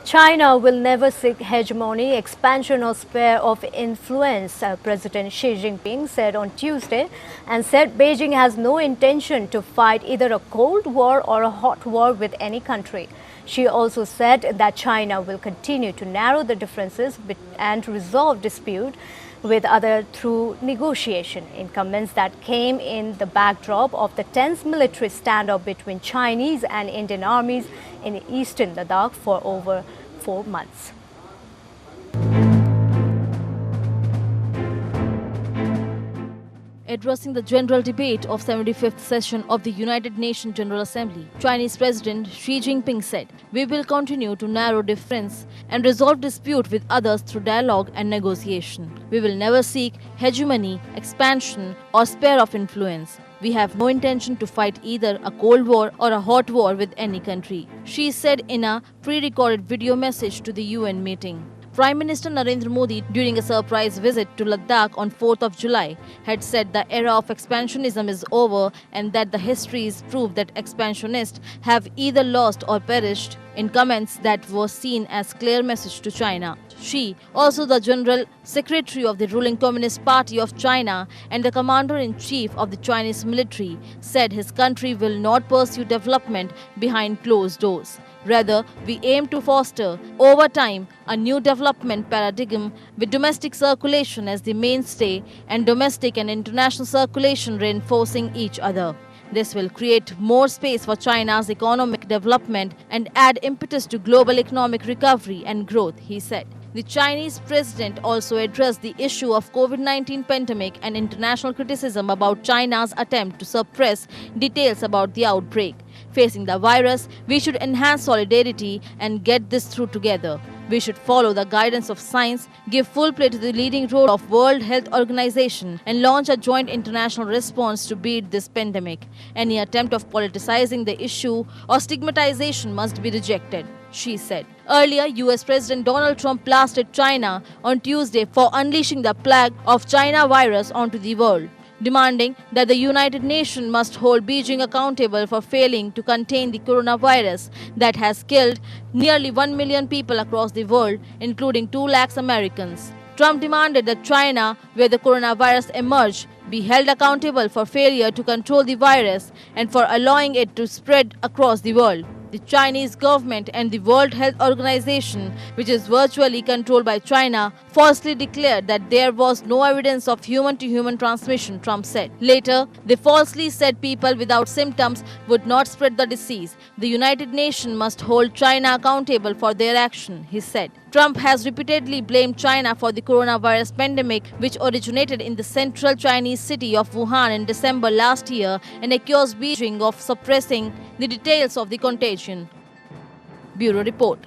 China will never seek hegemony, expansion or sphere of influence, President Xi Jinping said on Tuesday, and said Beijing has no intention to fight either a cold war or a hot war with any country. She also said that China will continue to narrow the differences and resolve dispute with others through negotiation, in comments that came in the backdrop of the tense military standoff between Chinese and Indian armies in eastern Ladakh for over 4 months. Addressing the general debate of 75th session of the United Nations General Assembly, Chinese President Xi Jinping said, "We will continue to narrow difference and resolve dispute with others through dialogue and negotiation. We will never seek hegemony, expansion or sphere of influence. We have no intention to fight either a cold war or a hot war with any country," Xi said in a pre-recorded video message to the UN meeting. Prime Minister Narendra Modi, during a surprise visit to Ladakh on 4th of July, had said the era of expansionism is over and that the histories prove that expansionists have either lost or perished, in comments that were seen as clear message to China. Xi, also the General Secretary of the ruling Communist Party of China and the Commander-in-Chief of the Chinese military, said his country will not pursue development behind closed doors. Rather, we aim to foster, over time, a new development paradigm with domestic circulation as the mainstay and domestic and international circulation reinforcing each other. This will create more space for China's economic development and add impetus to global economic recovery and growth, he said. The Chinese president also addressed the issue of COVID-19 pandemic and international criticism about China's attempt to suppress details about the outbreak. Facing the virus, we should enhance solidarity and get this through together. We should follow the guidance of science, give full play to the leading role of World Health Organization and launch a joint international response to beat this pandemic. Any attempt of politicizing the issue or stigmatization must be rejected, she said. Earlier, US President Donald Trump blasted China on Tuesday for unleashing the plague of China virus onto the world, demanding that the United Nations must hold Beijing accountable for failing to contain the coronavirus that has killed nearly 1 million people across the world, including 2 lakhs Americans. Trump demanded that China, where the coronavirus emerged, be held accountable for failure to control the virus and for allowing it to spread across the world. The Chinese government and the World Health Organization, which is virtually controlled by China, falsely declared that there was no evidence of human-to-human transmission, Trump said. Later, they falsely said people without symptoms would not spread the disease. The United Nations must hold China accountable for their action, he said. Trump has repeatedly blamed China for the coronavirus pandemic, which originated in the central Chinese city of Wuhan in December last year, and accused Beijing of suppressing the details of the contagion. Bureau Report.